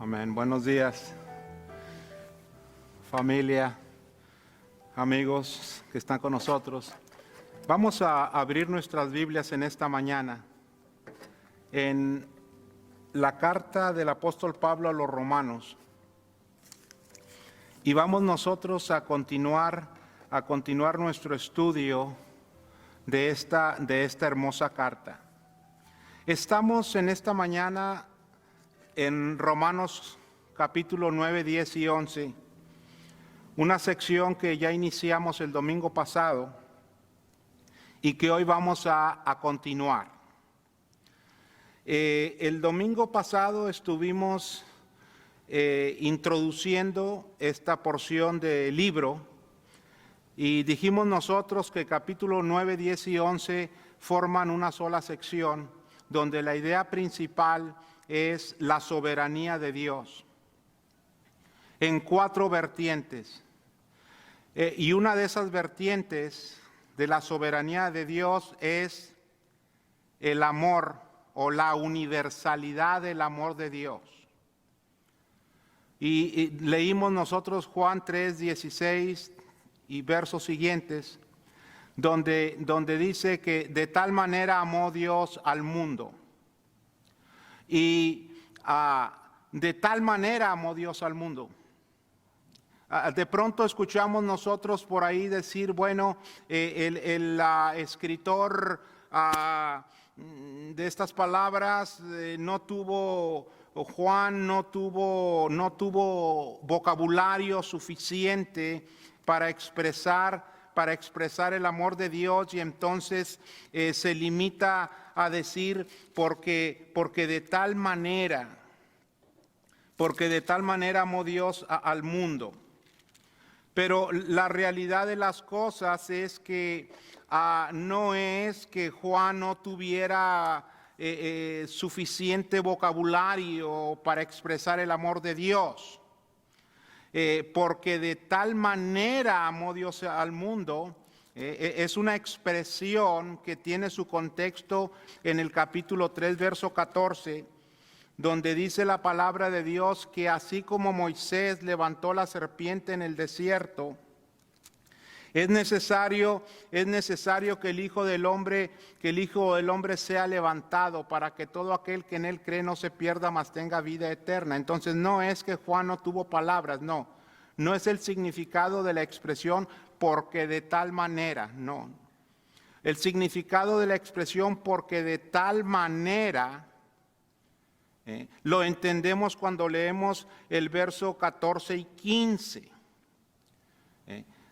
Amén. Buenos días, familia, amigos que están con nosotros. Vamos a abrir nuestras Biblias en esta mañana en la carta del apóstol Pablo a los Romanos. Y vamos nosotros a continuar nuestro estudio de esta hermosa carta. Estamos en esta mañana en Romanos capítulo 9, 10 y 11, una sección que ya iniciamos el domingo pasado y que hoy vamos a continuar. El domingo pasado estuvimos introduciendo esta porción del libro y dijimos nosotros que capítulo 9, 10 y 11 forman una sola sección donde la idea principal es la soberanía de Dios en 4 vertientes. Y una de esas vertientes de la soberanía de Dios es el amor o la universalidad del amor de Dios. Y leímos nosotros Juan 3, 16 y versos siguientes, donde dice que de tal manera amó Dios al mundo. Y de tal manera amó Dios al mundo. De pronto escuchamos nosotros por ahí decir, bueno, el escritor de estas palabras Juan no tuvo vocabulario suficiente para expresar el amor de Dios, y entonces se limita a decir porque de tal manera amó Dios al mundo. Pero la realidad de las cosas es que no es que Juan no tuviera suficiente vocabulario para expresar el amor de Dios. Porque de tal manera amó Dios al mundo, es una expresión que tiene su contexto en el capítulo 3, verso 14, donde dice la palabra de Dios que así como Moisés levantó la serpiente en el desierto, es necesario que el Hijo del Hombre sea levantado para que todo aquel que en él cree no se pierda, mas tenga vida eterna. Entonces no es que Juan no tuvo palabras, no es el significado de la expresión porque de tal manera, no. El significado de la expresión porque de tal manera lo entendemos cuando leemos el verso 14 y 15.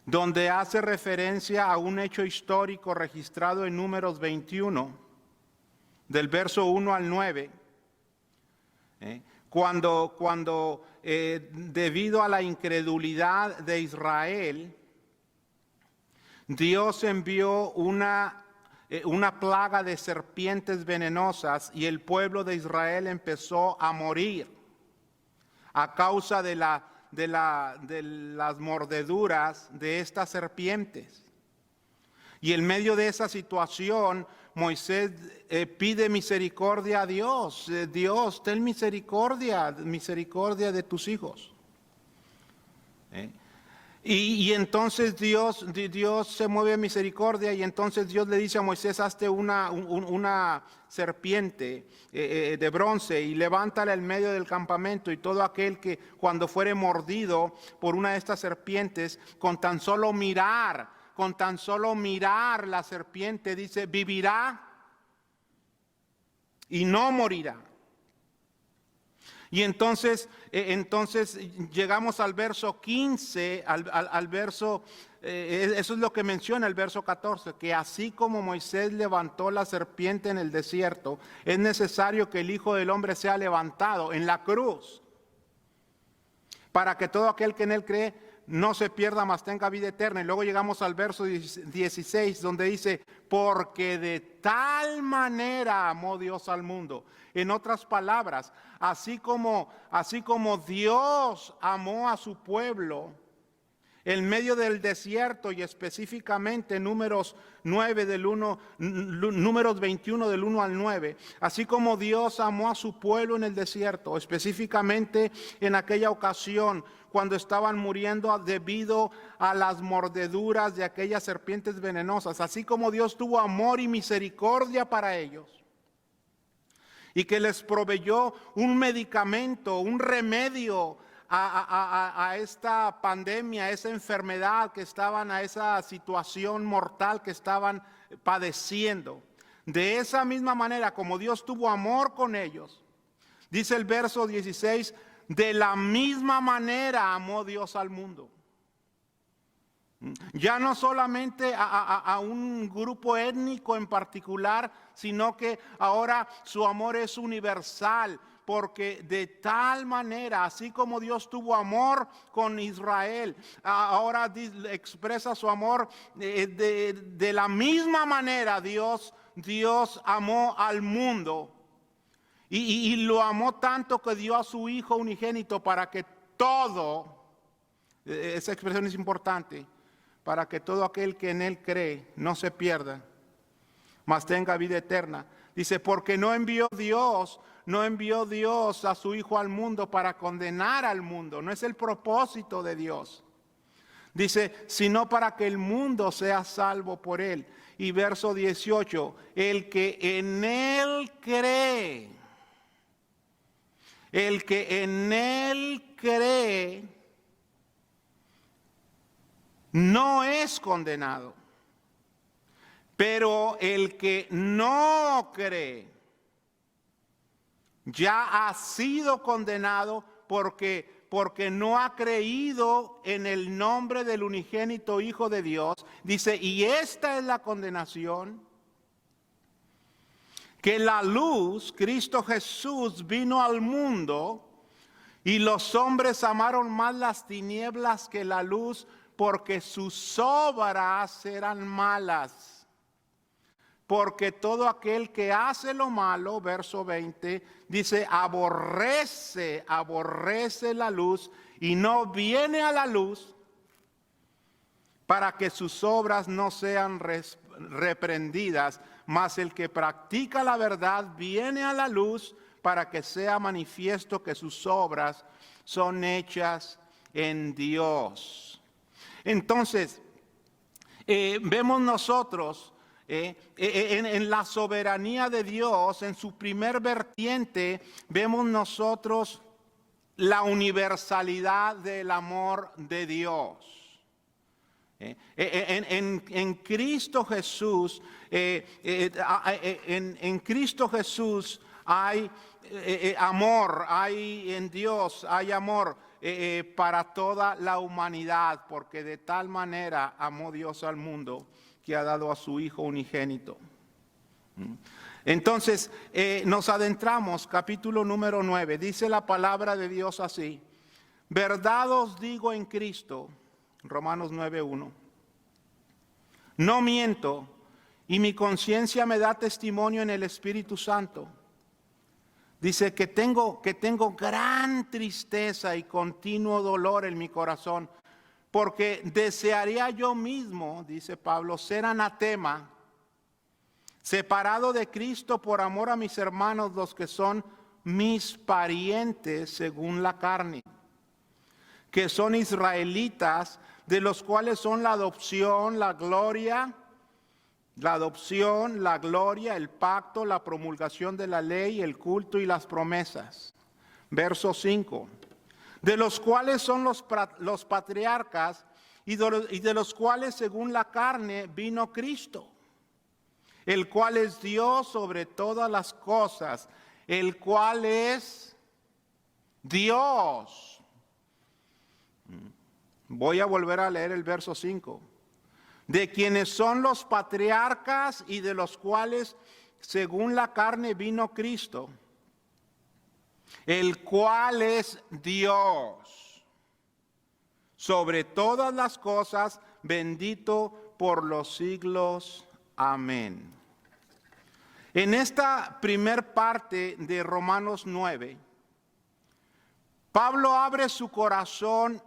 Donde hace referencia a un hecho histórico registrado en Números 21, del verso 1 al 9, cuando debido a la incredulidad de Israel, Dios envió una plaga de serpientes venenosas y el pueblo de Israel empezó a morir a causa de las mordeduras de estas serpientes. Y en medio de esa situación, Moisés pide misericordia a Dios. Dios, ten misericordia de tus hijos. Y entonces Dios se mueve a misericordia, y entonces Dios le dice a Moisés: hazte una serpiente de bronce y levántala en medio del campamento, y todo aquel que cuando fuere mordido por una de estas serpientes, con tan solo mirar la serpiente, dice, vivirá y no morirá. Y entonces llegamos al verso 15, al verso, eso es lo que menciona el verso 14, que así como Moisés levantó la serpiente en el desierto, es necesario que el Hijo del Hombre sea levantado en la cruz, para que todo aquel que en él cree no se pierda, mas tenga vida eterna. Y luego llegamos al verso 16, donde dice, porque de tal manera amó Dios al mundo. En otras palabras, así como Dios amó a su pueblo, en medio del desierto, y específicamente números 21 del 1 al 9, así como Dios amó a su pueblo en el desierto, específicamente en aquella ocasión cuando estaban muriendo debido a las mordeduras de aquellas serpientes venenosas, así como Dios tuvo amor y misericordia para ellos, y que les proveyó un medicamento, un remedio a esta pandemia, a esa enfermedad que estaban, a esa situación mortal que estaban padeciendo. De esa misma manera, como Dios tuvo amor con ellos, dice el verso 16, de la misma manera amó Dios al mundo. Ya no solamente a un grupo étnico en particular, sino que ahora su amor es universal, porque de tal manera, así como Dios tuvo amor con Israel, ahora expresa su amor de la misma manera. Dios amó al mundo y lo amó tanto que dio a su Hijo unigénito para que todo, esa expresión es importante, para que todo aquel que en Él cree no se pierda, mas tenga vida eterna. Dice, porque no envió Dios a su Hijo al mundo para condenar al mundo. No es el propósito de Dios. Dice, sino para que el mundo sea salvo por Él. Y verso 18, el que en Él cree, no es condenado, pero el que no cree ya ha sido condenado porque no ha creído en el nombre del unigénito Hijo de Dios. Dice, y esta es la condenación, que la luz, Cristo Jesús, vino al mundo y los hombres amaron más las tinieblas que la luz, porque sus obras eran malas. Porque todo aquel que hace lo malo, verso 20, dice, aborrece la luz y no viene a la luz para que sus obras no sean reprendidas. Mas el que practica la verdad viene a la luz para que sea manifiesto que sus obras son hechas en Dios. Entonces, vemos nosotros en la soberanía de Dios, en su primer vertiente, vemos nosotros la universalidad del amor de Dios. En Cristo Jesús, en Cristo Jesús hay amor, en Dios hay amor para toda la humanidad, porque de tal manera amó Dios al mundo que ha dado a su Hijo unigénito. Entonces, nos adentramos, capítulo número 9, dice la palabra de Dios así: verdad os digo en Cristo, Romanos 9:1, no miento, y mi conciencia me da testimonio en el Espíritu Santo. Dice que tengo gran tristeza y continuo dolor en mi corazón, porque desearía yo mismo, dice Pablo, ser anatema, separado de Cristo por amor a mis hermanos, los que son mis parientes según la carne, que son israelitas, de los cuales son la adopción, la gloria, el pacto, la promulgación de la ley, el culto y las promesas. Verso 5. De los cuales son los patriarcas y de los cuales según la carne vino Cristo, el cual es Dios sobre todas las cosas, el cual es Dios. Voy a volver a leer el verso 5. De quienes son los patriarcas y de los cuales según la carne vino Cristo, el cual es Dios sobre todas las cosas, bendito por los siglos. Amén. En esta primer parte de Romanos 9, Pablo abre su corazón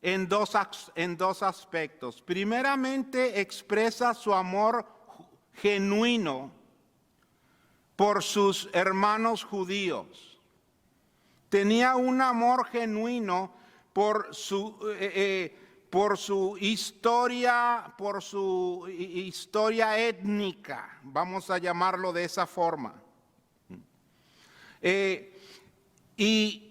en dos aspectos. Primeramente, expresa su amor genuino por sus hermanos judíos. Tenía un amor genuino por su historia étnica, vamos a llamarlo de esa forma. Y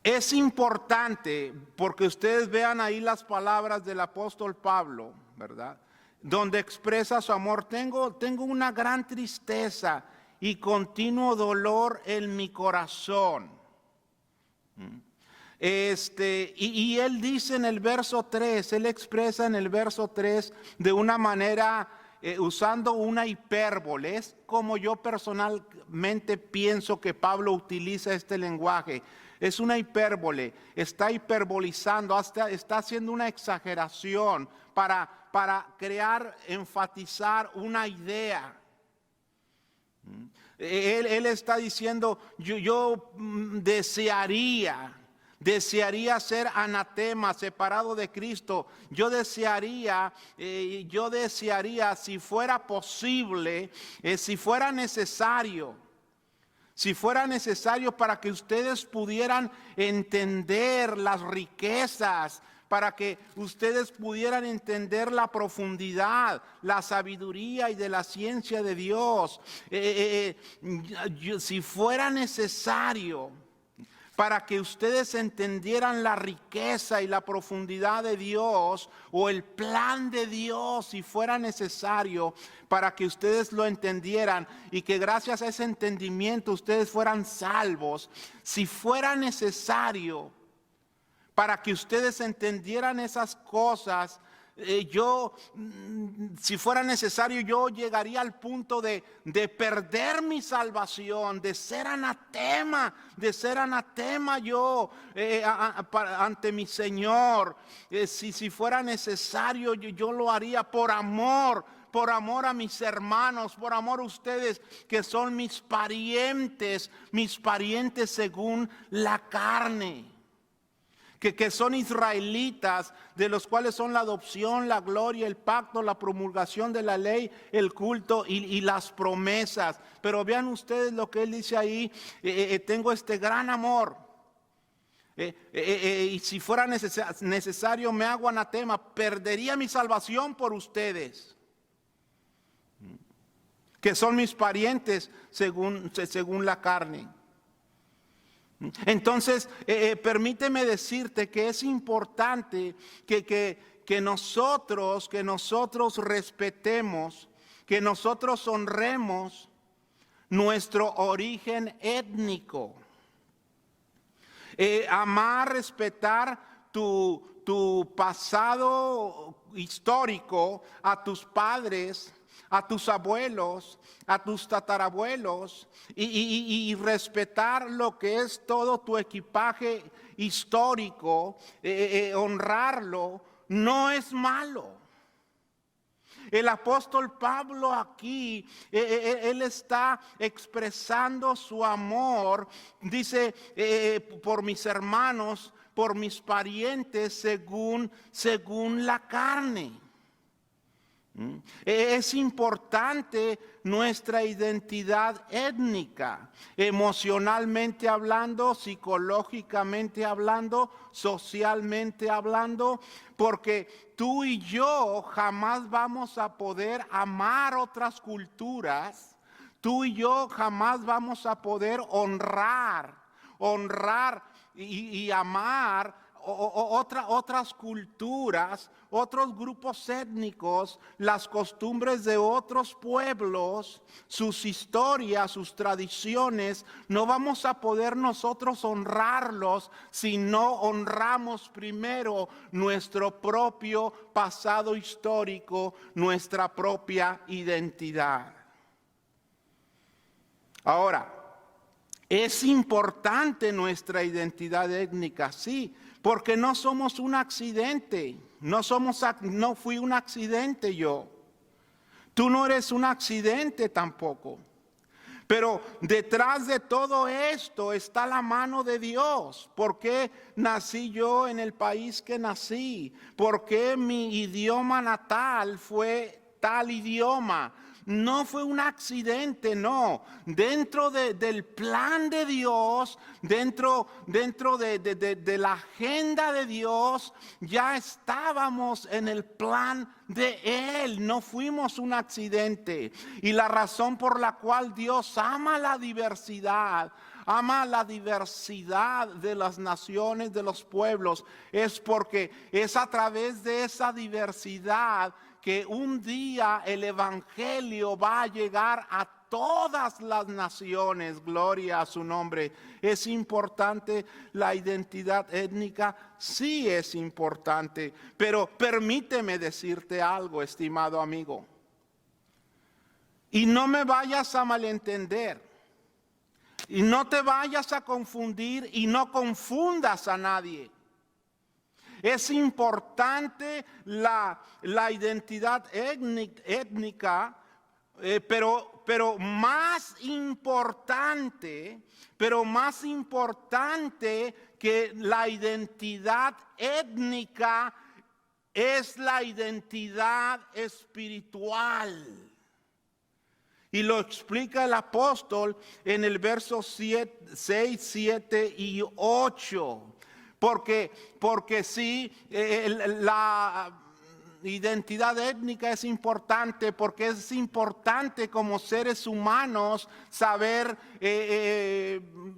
es importante porque ustedes vean ahí las palabras del apóstol Pablo, ¿verdad? Donde expresa su amor. Tengo una gran tristeza y continuo dolor en mi corazón. Y él dice en el verso 3, él expresa en el verso 3 de una manera, usando una hipérbole. Es como yo personalmente pienso que Pablo utiliza este lenguaje. Es una hipérbole, está hiperbolizando, está haciendo una exageración para crear, enfatizar una idea. Él está diciendo, yo desearía ser anatema, separado de Cristo. Yo desearía, si fuera posible, si fuera necesario para que ustedes pudieran entender las riquezas, para que ustedes pudieran entender la profundidad, la sabiduría y de la ciencia de Dios. Si fuera necesario para que ustedes entendieran la riqueza y la profundidad de Dios, o el plan de Dios, si fuera necesario, para que ustedes lo entendieran y que gracias a ese entendimiento ustedes fueran salvos, si fuera necesario para que ustedes entendieran esas cosas, si fuera necesario, yo llegaría al punto de perder mi salvación, de ser anatema yo ante mi Señor. Si fuera necesario, yo lo haría por amor a mis hermanos, por amor a ustedes que son mis parientes según la carne. Que son israelitas, de los cuales son la adopción, la gloria, el pacto, la promulgación de la ley, el culto y las promesas. Pero vean ustedes lo que él dice ahí, tengo este gran amor. Y si fuera necesario me hago anatema, perdería mi salvación por ustedes, que son mis parientes según la carne. Entonces, permíteme decirte que es importante que nosotros respetemos, que nosotros honremos nuestro origen étnico. Amar, respetar tu pasado histórico, a tus padres, a tus abuelos, a tus tatarabuelos, y respetar lo que es todo tu equipaje histórico, honrarlo, no es malo. El apóstol Pablo aquí, él está expresando su amor, dice, por mis hermanos, por mis parientes, según la carne. Es importante nuestra identidad étnica, emocionalmente hablando, psicológicamente hablando, socialmente hablando, porque tú y yo jamás vamos a poder amar otras culturas, tú y yo jamás vamos a poder honrar y amar otras culturas, otros grupos étnicos, las costumbres de otros pueblos, sus historias, sus tradiciones. No vamos a poder nosotros honrarlos si no honramos primero nuestro propio pasado histórico, nuestra propia identidad. Ahora, es importante nuestra identidad étnica, sí, porque no somos un accidente, no fui un accidente yo. Tú no eres un accidente tampoco. Pero detrás de todo esto está la mano de Dios. ¿Por qué nací yo en el país que nací? ¿Por qué mi idioma natal fue tal idioma? No fue un accidente, no. Dentro del plan de Dios, dentro de la agenda de Dios, ya estábamos en el plan de Él. No fuimos un accidente. Y la razón por la cual Dios ama la diversidad de las naciones, de los pueblos, es porque es a través de esa diversidad que un día el evangelio va a llegar a todas las naciones. Gloria a su nombre. ¿Es importante la identidad étnica? Sí, es importante, pero permíteme decirte algo, estimado amigo, y no me vayas a malentender, y no te vayas a confundir, y no confundas a nadie. Es importante la identidad étnica, pero más importante que la identidad étnica es la identidad espiritual. Y lo explica el apóstol en el verso 6, 7 y 8. Porque sí, la identidad étnica es importante, porque es importante como seres humanos saber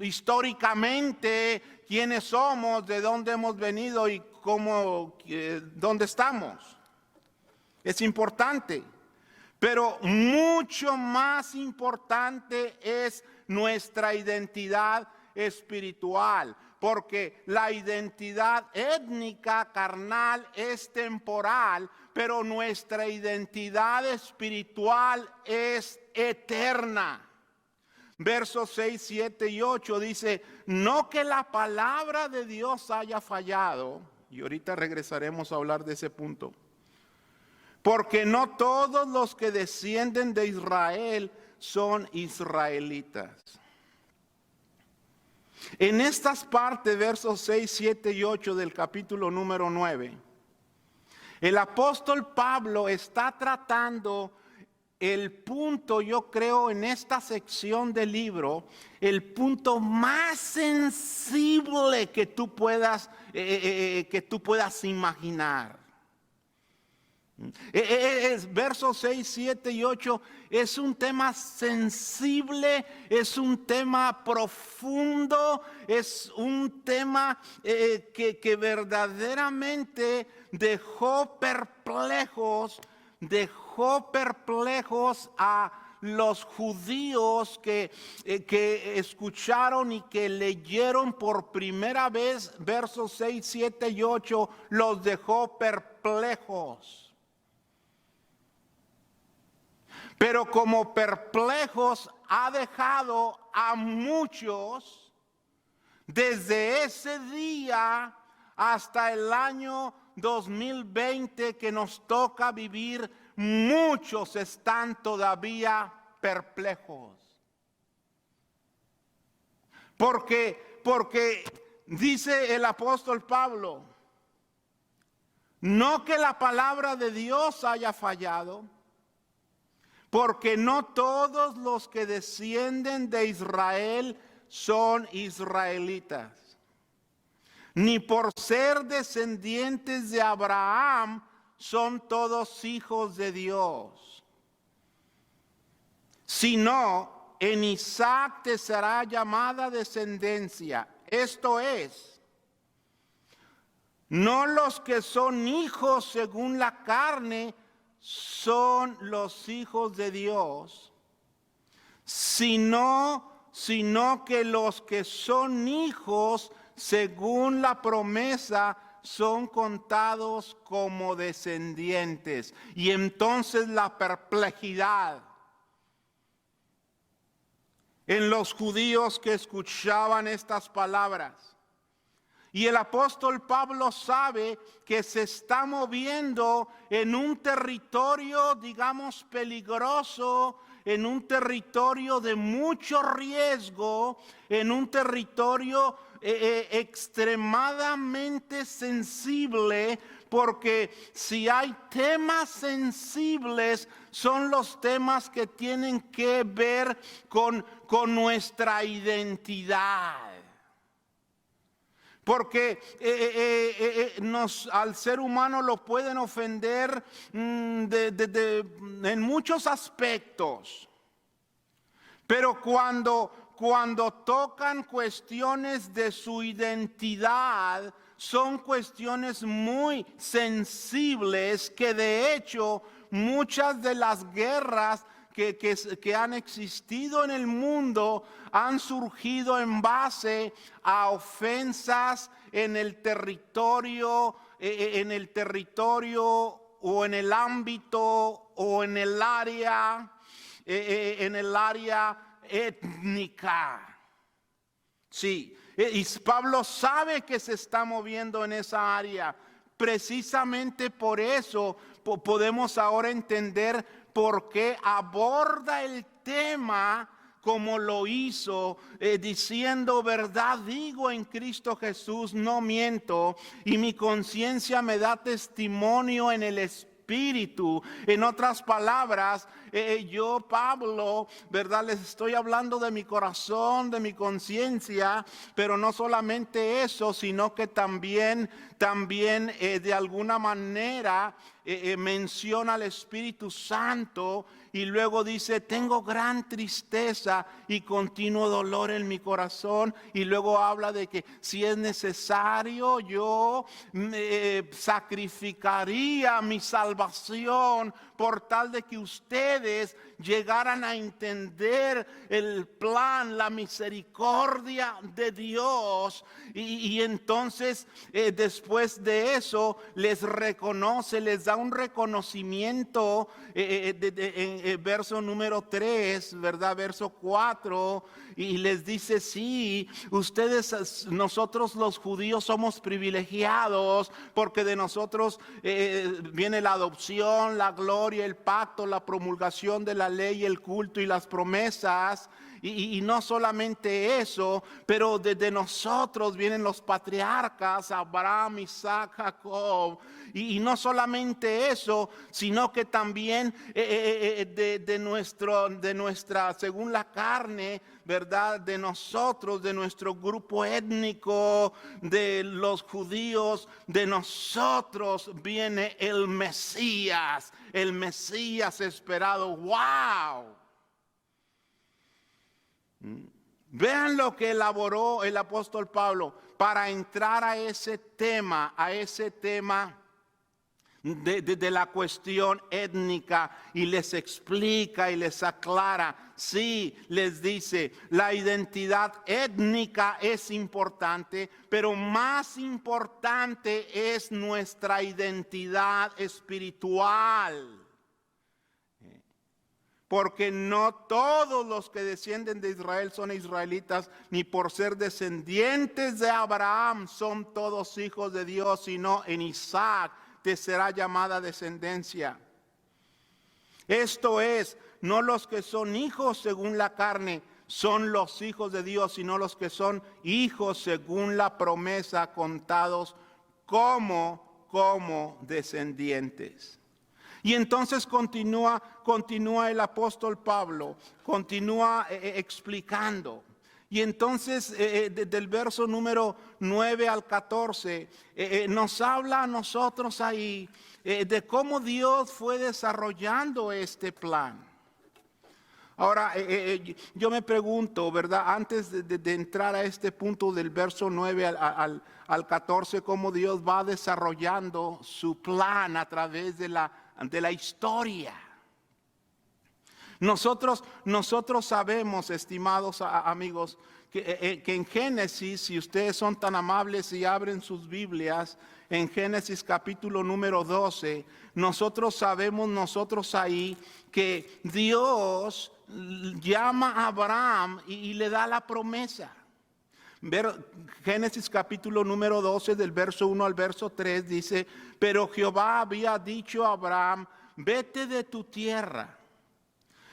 históricamente quiénes somos, de dónde hemos venido y dónde estamos. Es importante. Pero mucho más importante es nuestra identidad espiritual. Porque la identidad étnica carnal es temporal, pero nuestra identidad espiritual es eterna. Versos 6, 7 y 8 dice, no que la palabra de Dios haya fallado, y ahorita regresaremos a hablar de ese punto, porque no todos los que descienden de Israel son israelitas. En estas partes, versos 6, 7 y 8 del capítulo número 9, el apóstol Pablo está tratando el punto, yo creo, en esta sección del libro, el punto más sensible que tú puedas imaginar. Versos 6, 7 y 8 es un tema sensible, es un tema profundo, es un tema que verdaderamente dejó perplejos a los judíos que escucharon y que leyeron por primera vez versos 6, 7 y 8, los dejó perplejos. Pero como perplejos ha dejado a muchos desde ese día hasta el año 2020 que nos toca vivir, muchos están todavía perplejos. Porque dice el apóstol Pablo, no que la palabra de Dios haya fallado, porque no todos los que descienden de Israel son israelitas. Ni por ser descendientes de Abraham son todos hijos de Dios. Sino en Isaac te será llamada descendencia. Esto es, no los que son hijos según la carne, son los hijos de Dios, sino que los que son hijos según la promesa son contados como descendientes. Y entonces la perplejidad en los judíos que escuchaban estas palabras. Y el apóstol Pablo sabe que se está moviendo en un territorio, digamos, peligroso, en un territorio de mucho riesgo, en un territorio extremadamente sensible, porque si hay temas sensibles, son los temas que tienen que ver con nuestra identidad. Porque al ser humano lo pueden ofender en muchos aspectos. Pero cuando tocan cuestiones de su identidad, son cuestiones muy sensibles que de hecho muchas de las guerras que han existido en el mundo han surgido en base a ofensas en el territorio o en el ámbito o en el área étnica. Sí, y Pablo sabe que se está moviendo en esa área. Precisamente por eso podemos ahora entender por qué aborda el tema como lo hizo, diciendo: verdad digo en Cristo Jesús, no miento, y mi conciencia me da testimonio en el Espíritu. En otras palabras, yo, Pablo, verdad, les estoy hablando de mi corazón, de mi conciencia, pero no solamente eso, sino que también de alguna manera menciona al Espíritu Santo, y luego dice: tengo gran tristeza y continuo dolor en mi corazón. Y luego habla de que si es necesario, yo sacrificaría mi salvación por tal de que ustedes llegaran a entender el plan, la misericordia de Dios. Y entonces después de eso les reconoce, les da un reconocimiento en verso número 3, ¿verdad? Verso 4, y les dice: sí, nosotros los judíos somos privilegiados, porque de nosotros viene la adopción, la gloria, el pacto, la promulgación de la ley, el culto y las promesas. Y no solamente eso, pero desde nosotros vienen los patriarcas, Abraham, Isaac, Jacob. Y no solamente eso, sino que también de nuestra, según la carne, ¿verdad? De nosotros, de nuestro grupo étnico, de los judíos, de nosotros viene el Mesías esperado. ¡Wow! Vean lo que elaboró el apóstol Pablo para entrar a ese tema de la cuestión étnica, y les explica y les aclara. Sí, les dice: la identidad étnica es importante, pero más importante es nuestra identidad espiritual. Porque no todos los que descienden de Israel son israelitas, ni por ser descendientes de Abraham son todos hijos de Dios, sino en Isaac te será llamada descendencia. Esto es, no los que son hijos según la carne son los hijos de Dios, sino los que son hijos según la promesa, contados como descendientes. Y entonces continúa el apóstol Pablo, continúa explicando. Y entonces del verso número 9 al 14 nos habla a nosotros ahí de cómo Dios fue desarrollando este plan. Ahora, yo me pregunto, ¿verdad? Antes de entrar a este punto del verso 9 al 14, cómo Dios va desarrollando su plan a través de la historia. Nosotros sabemos, estimados amigos, que en Génesis, si ustedes son tan amables y abren sus Biblias, en Génesis capítulo número 12, nosotros ahí que Dios llama a Abraham y le da la promesa. Génesis capítulo número 12 del verso 1 al verso 3 dice: pero Jehová había dicho a Abraham: vete de tu tierra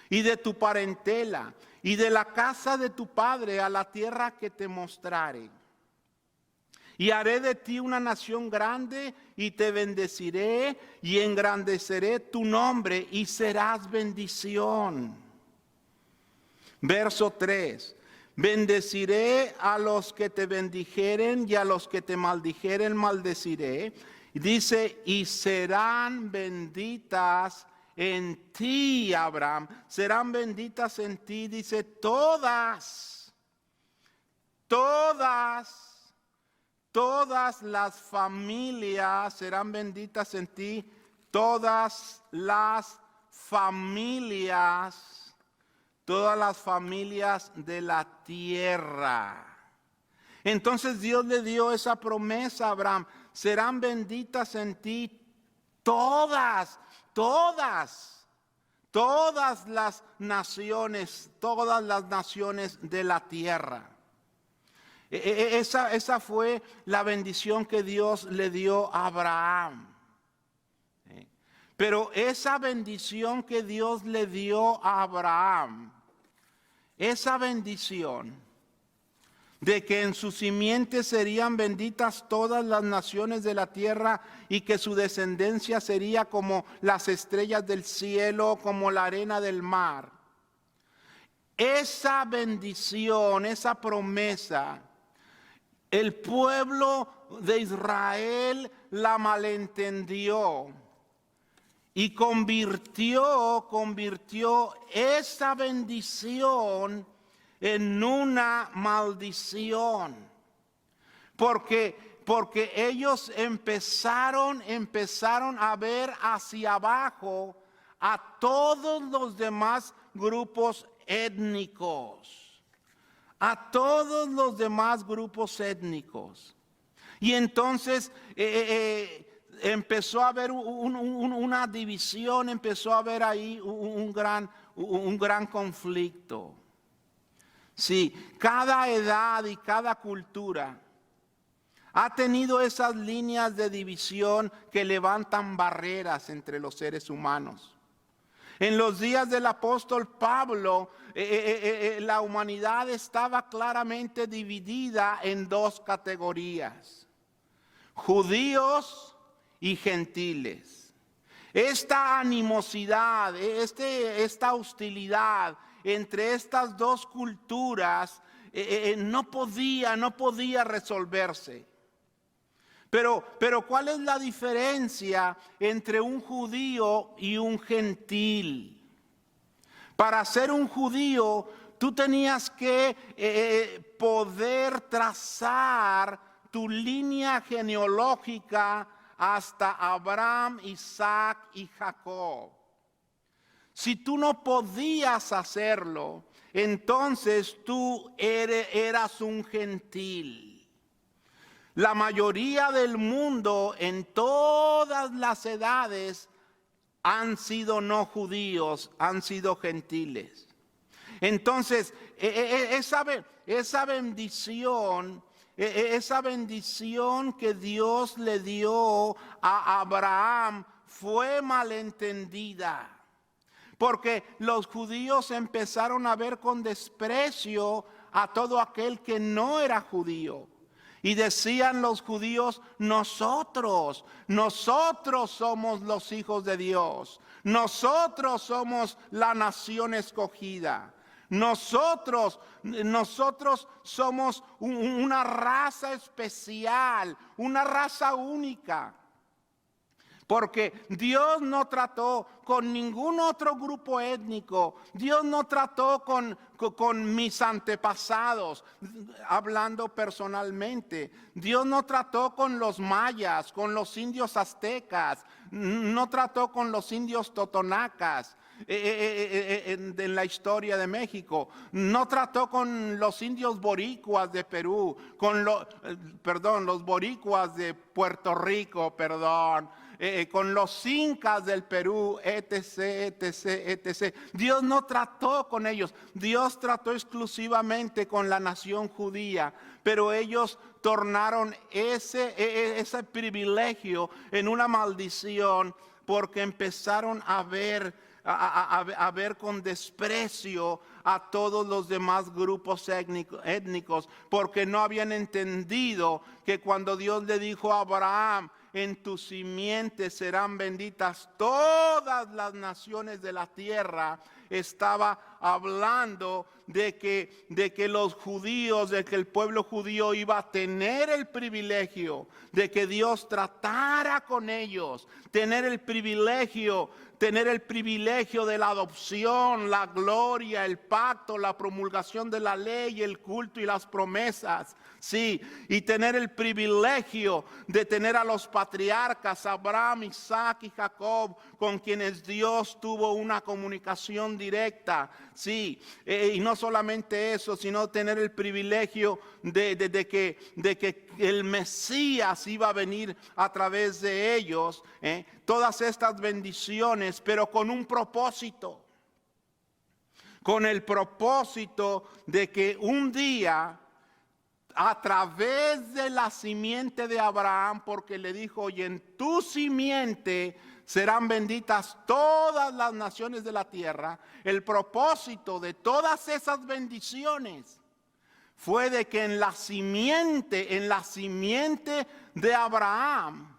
y de tu parentela, y de la casa de tu padre a la tierra que te mostrare. Y haré de ti una nación grande, y te bendeciré, y engrandeceré tu nombre, y serás bendición. Verso 3. Bendeciré a los que te bendijeren, y a los que te maldijeren maldeciré. Dice, y serán benditas en ti, Abraham. Serán benditas en ti, dice, todas las familias serán benditas en ti. Todas las familias de la tierra. Entonces Dios le dio esa promesa a Abraham: serán benditas en ti todas las naciones de la tierra. Esa fue la bendición que Dios le dio a Abraham. Pero esa bendición que Dios le dio a Abraham, esa bendición de que en su simiente serían benditas todas las naciones de la tierra y que su descendencia sería como las estrellas del cielo, como la arena del mar. Esa bendición, esa promesa, el pueblo de Israel la malentendió y convirtió esa bendición en una maldición. Porque ellos empezaron a ver hacia abajo a todos los demás grupos étnicos. A todos los demás grupos étnicos. Y entonces empezó a haber una división, empezó a haber ahí un gran conflicto. Sí, cada edad y cada cultura ha tenido esas líneas de división que levantan barreras entre los seres humanos. En los días del apóstol Pablo, la humanidad estaba claramente dividida en dos categorías: judíos y gentiles. Esta animosidad, esta hostilidad entre estas dos culturas no podía resolverse. Pero ¿cuál es la diferencia entre un judío y un gentil? Para ser un judío, tú tenías que poder trazar tu línea genealógica hasta Abraham, Isaac y Jacob. Si tú no podías hacerlo, entonces tú eras un gentil. La mayoría del mundo en todas las edades han sido no judíos, han sido gentiles. Entonces, esa bendición que Dios le dio a Abraham fue malentendida. Porque los judíos empezaron a ver con desprecio a todo aquel que no era judío. Y decían los judíos: nosotros somos los hijos de Dios. Nosotros somos la nación escogida. Nosotros somos una raza especial, una raza única. Porque Dios no trató con ningún otro grupo étnico. Dios no trató con mis antepasados, hablando personalmente. Dios no trató con los mayas, con los indios aztecas. No trató con los indios totonacas en la historia de México. No trató con los indios boricuas de Perú, los boricuas de Puerto Rico, con los incas del Perú, etc. Dios no trató con ellos. Dios trató exclusivamente con la nación judía, pero ellos tornaron ese privilegio en una maldición porque empezaron a ver a ver con desprecio a todos los demás grupos étnicos, porque no habían entendido que cuando Dios le dijo a Abraham, en tu simiente serán benditas todas las naciones de la tierra, estaba hablando de que los judíos, de que el pueblo judío iba a tener el privilegio de que Dios tratara con ellos, tener el privilegio de la adopción, la gloria, el pacto, la promulgación de la ley, el culto y las promesas. Sí, y tener el privilegio de tener a los patriarcas, Abraham, Isaac y Jacob, con quienes Dios tuvo una comunicación directa. Sí, y no solamente eso, sino tener el privilegio de que el Mesías iba a venir a través de ellos. Todas estas bendiciones, pero con un propósito. Con el propósito de que un día, a través de la simiente de Abraham, porque le dijo, y en tu simiente serán benditas todas las naciones de la tierra. El propósito de todas esas bendiciones fue de que en la simiente de Abraham,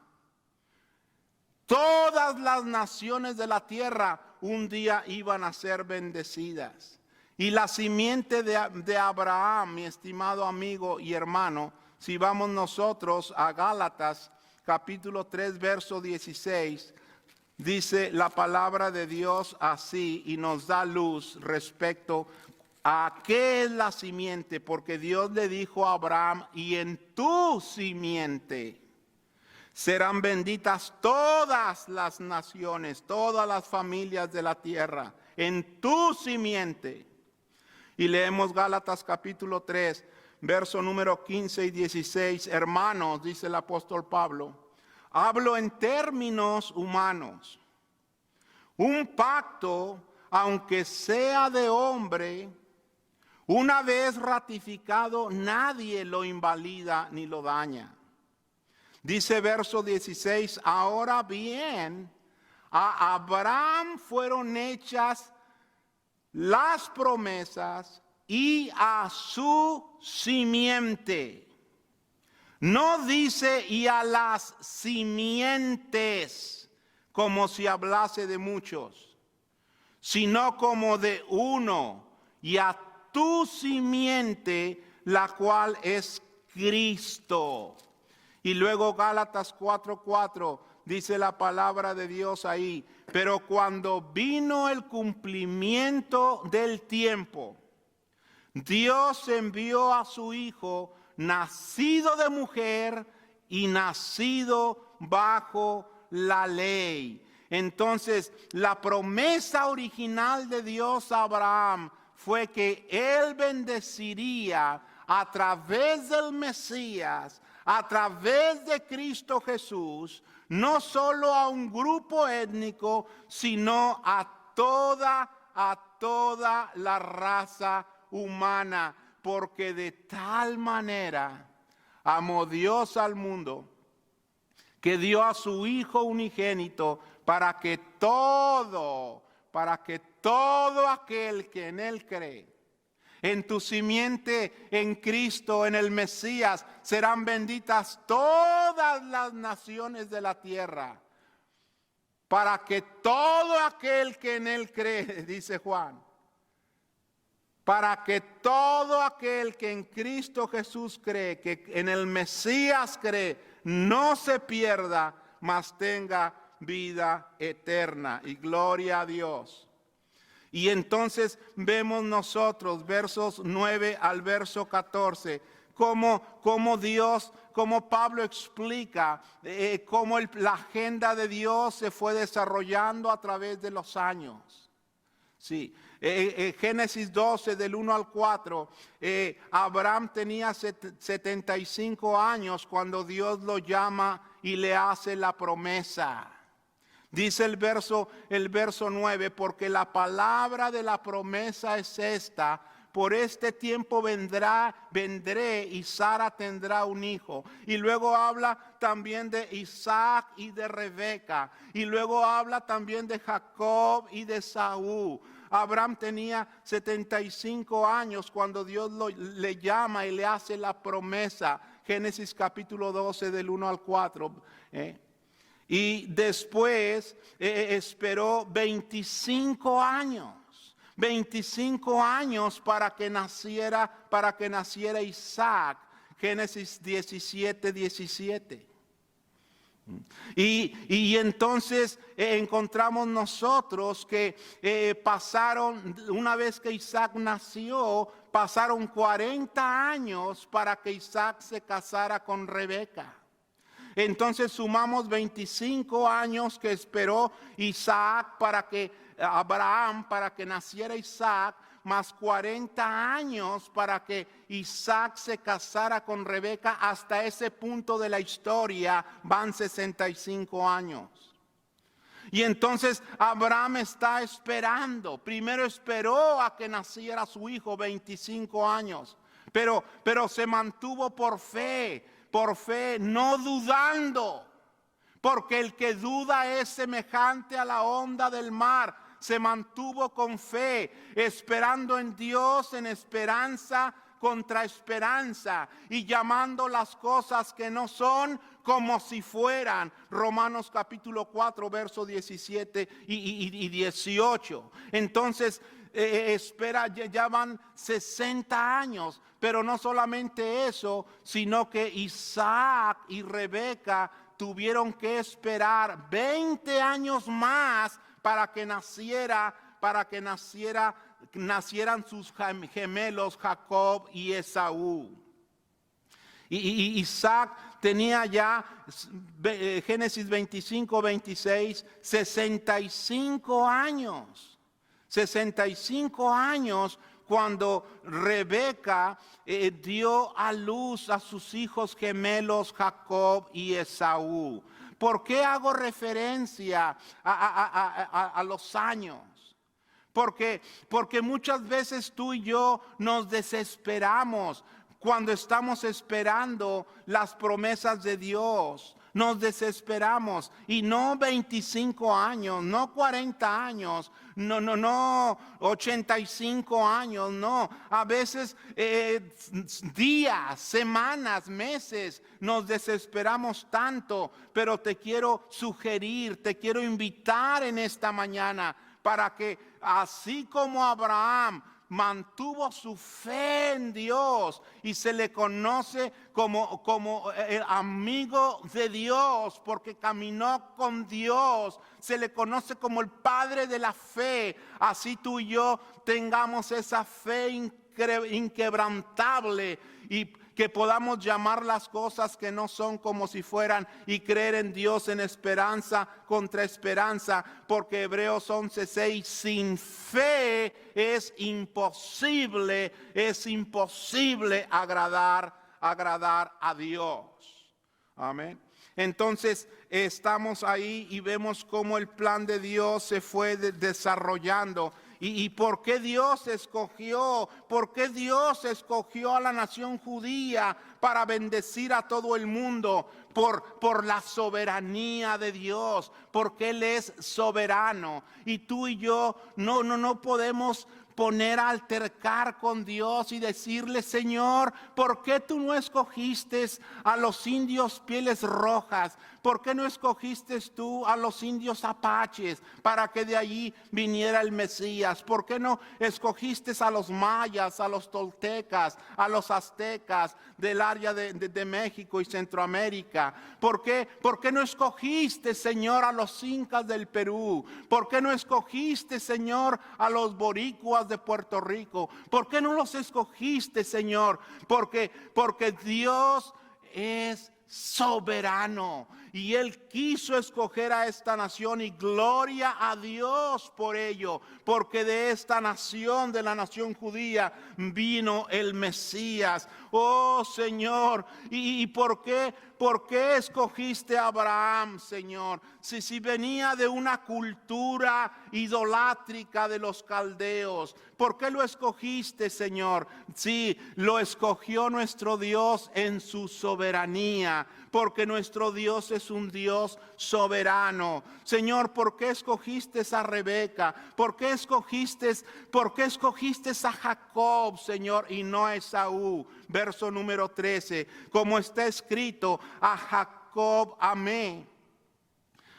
todas las naciones de la tierra un día iban a ser bendecidas. Y la simiente de Abraham, mi estimado amigo y hermano, si vamos nosotros a Gálatas capítulo 3 verso 16, dice la palabra de Dios así y nos da luz respecto a qué es la simiente, porque Dios le dijo a Abraham, y en tu simiente serán benditas todas las naciones, todas las familias de la tierra, en tu simiente. Y leemos Gálatas capítulo 3, verso número 15 y 16. Hermanos, dice el apóstol Pablo, hablo en términos humanos. Un pacto, aunque sea de hombre, una vez ratificado, nadie lo invalida ni lo daña. Dice verso 16, ahora bien, a Abraham fueron hechas las promesas y a su simiente. No dice y a las simientes, como si hablase de muchos, sino como de uno, y a tu simiente, la cual es Cristo. Y luego Gálatas 4:4 dice la palabra de Dios ahí, pero cuando vino el cumplimiento del tiempo, Dios envió a su Hijo, nacido de mujer y nacido bajo la ley. Entonces, la promesa original de Dios a Abraham fue que él bendeciría a través del Mesías, a través de Cristo Jesús, no solo a un grupo étnico, sino a toda la raza humana, porque de tal manera amó Dios al mundo, que dio a su Hijo unigénito, para que todo aquel que en Él cree, en tu simiente, en Cristo, en el Mesías, serán benditas todas las naciones de la tierra. Para que todo aquel que en Él cree, dice Juan, para que todo aquel que en Cristo Jesús cree, que en el Mesías cree, no se pierda, mas tenga vida eterna. Y gloria a Dios. Y entonces vemos nosotros, versos 9 al verso 14, cómo Dios, cómo Pablo explica cómo la agenda de Dios se fue desarrollando a través de los años. Sí, Génesis 12 del 1 al 4, Abraham tenía 75 años cuando Dios lo llama y le hace la promesa. Dice el verso 9, porque la palabra de la promesa es esta, por este tiempo vendré y Sara tendrá un hijo. Y luego habla también de Isaac y de Rebeca. Y luego habla también de Jacob y de Esaú. Abraham tenía 75 años cuando Dios le llama y le hace la promesa. Génesis capítulo 12 del 1 al 4. Y después esperó 25 años. 25 años para que naciera Isaac. Génesis 17, 17. Y entonces encontramos nosotros que pasaron, una vez que Isaac nació, pasaron 40 años para que Isaac se casara con Rebeca. Entonces sumamos 25 años que esperó Abraham para que naciera Isaac, más 40 años para que Isaac se casara con Rebeca. Hasta ese punto de la historia van 65 años. Y entonces Abraham está esperando. Primero esperó a que naciera su hijo, 25 años. Pero se mantuvo por fe, no dudando. Porque el que duda es semejante a la onda del mar. Se mantuvo con fe, esperando en Dios, en esperanza contra esperanza, y llamando las cosas que no son como si fueran. Romanos capítulo 4, versos 17 y 18. Entonces ya van 60 años, pero no solamente eso, sino que Isaac y Rebeca tuvieron que esperar 20 años más para que nacieran sus gemelos Jacob y Esaú. Y Isaac tenía ya, Génesis 25, 26, 65 años. 65 años cuando Rebeca dio a luz a sus hijos gemelos Jacob y Esaú. ¿Por qué hago referencia a los años? Porque muchas veces tú y yo nos desesperamos cuando estamos esperando las promesas de Dios. Nos desesperamos, y no 25 años, no 40 años, no 85 años, no. A veces días, semanas, meses nos desesperamos tanto. Pero te quiero sugerir, te quiero invitar en esta mañana para que, así como Abraham mantuvo su fe en Dios y se le conoce como el amigo de Dios porque caminó con Dios, se le conoce como el padre de la fe. Así tú y yo tengamos esa fe inquebrantable y que podamos llamar las cosas que no son como si fueran, y creer en Dios en esperanza contra esperanza, porque Hebreos 11:6, sin fe es imposible agradar a Dios. Amén. Entonces estamos ahí y vemos cómo el plan de Dios se fue desarrollando. ¿Y por qué Dios escogió? ¿Por qué Dios escogió a la nación judía para bendecir a todo el mundo? Por la soberanía de Dios, porque Él es soberano. Y tú y yo no podemos poner a altercar con Dios y decirle: Señor, ¿por qué tú no escogiste a los indios pieles rojas? ¿Por qué no escogiste tú a los indios apaches para que de allí viniera el Mesías? ¿Por qué no escogiste a los mayas, a los toltecas, a los aztecas del área de México y Centroamérica? ¿Por qué no escogiste, Señor, a los incas del Perú? ¿Por qué no escogiste, Señor, a los boricuas de Puerto Rico? ¿Por qué no los escogiste, Señor? Porque Dios es soberano. y Él quiso escoger a esta nación, y gloria a Dios por ello, porque de esta nación, de la nación judía, vino el Mesías. Oh Señor, ¿y por qué? ¿Por qué escogiste a Abraham, Señor? Si venía de una cultura idolátrica de los caldeos, ¿por qué lo escogiste, Señor? Sí, lo escogió nuestro Dios en su soberanía, porque nuestro Dios es un Dios soberano. Señor, ¿por qué escogiste a Rebeca? ¿Por qué escogiste a Jacob, Señor, y no a Esaú? Verso número 13, como está escrito, a Jacob amé,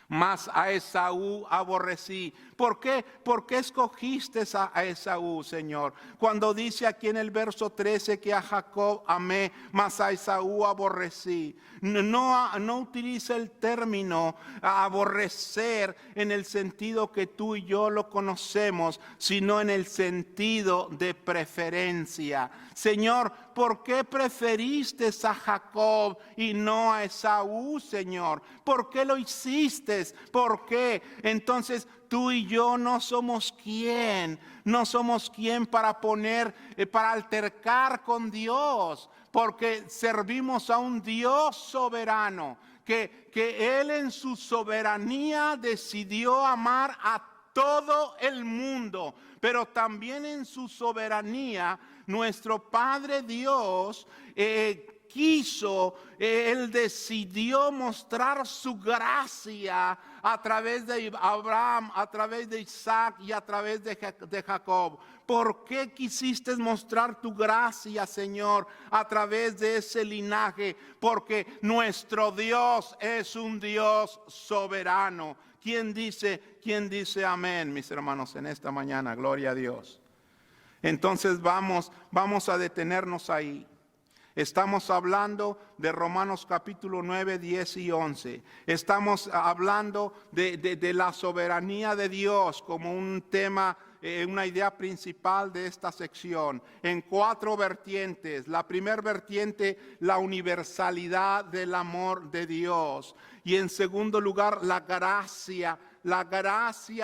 mas a Esaú aborrecí. ¿Por qué? ¿Por qué escogiste a Esaú, Señor? Cuando dice aquí en el verso 13 que a Jacob amé, mas a Esaú aborrecí. No utiliza el término aborrecer en el sentido que tú y yo lo conocemos, sino en el sentido de preferencia. Señor, ¿por qué preferiste a Jacob y no a Esaú, Señor? ¿Por qué lo hiciste? ¿Por qué? Entonces tú y yo no somos quien para para altercar con Dios, porque servimos a un Dios soberano, que Él en su soberanía decidió amar a todo el mundo, pero también en su soberanía nuestro Padre Dios Él decidió mostrar su gracia a través de Abraham, a través de Isaac y a través de Jacob. ¿Por qué quisiste mostrar tu gracia, Señor, a través de ese linaje? Porque nuestro Dios es un Dios soberano. ¿Quién dice amén, mis hermanos, en esta mañana? Gloria a Dios. Entonces vamos a detenernos ahí. Estamos hablando de Romanos capítulo 9, 10 y 11. Estamos hablando de la soberanía de Dios como un tema, una idea principal de esta sección, en 4 vertientes. La primera vertiente, la universalidad del amor de Dios. Y en segundo lugar, la gracia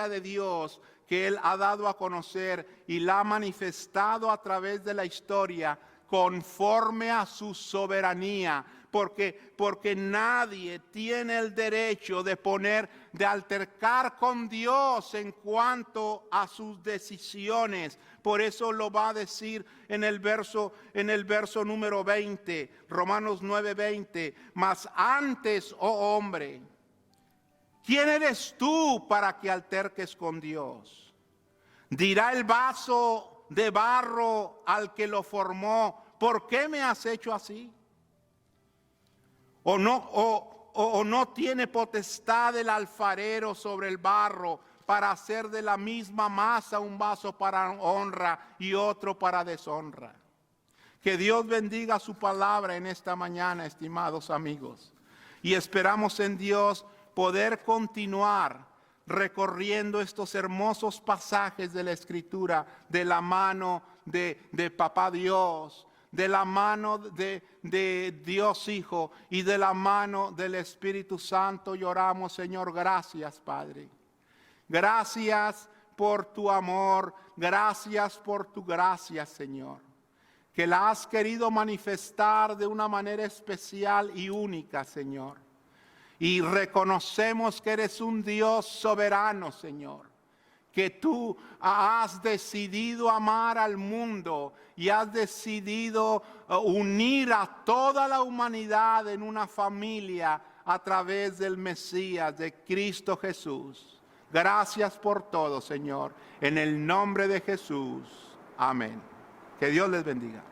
de Dios que Él ha dado a conocer y la ha manifestado a través de la historia, conforme a su soberanía, porque nadie tiene el derecho de altercar con Dios en cuanto a sus decisiones. Por eso lo va a decir en el verso número 20, Romanos 9:20, mas antes, oh hombre, ¿quién eres tú para que alterques con Dios? Dirá el vaso de barro al que lo formó, ¿por qué me has hecho así? ¿O no tiene potestad el alfarero sobre el barro para hacer de la misma masa un vaso para honra y otro para deshonra? Que Dios bendiga su palabra en esta mañana, estimados amigos. Y esperamos en Dios poder continuar recorriendo estos hermosos pasajes de la Escritura de la mano de Papá Dios, de la mano de Dios Hijo y de la mano del Espíritu Santo. Y oramos, Señor, gracias, Padre. Gracias por tu amor, gracias por tu gracia, Señor, que la has querido manifestar de una manera especial y única, Señor. Y reconocemos que eres un Dios soberano, Señor, que tú has decidido amar al mundo y has decidido unir a toda la humanidad en una familia a través del Mesías, de Cristo Jesús. Gracias por todo, Señor, en el nombre de Jesús. Amén. Que Dios les bendiga.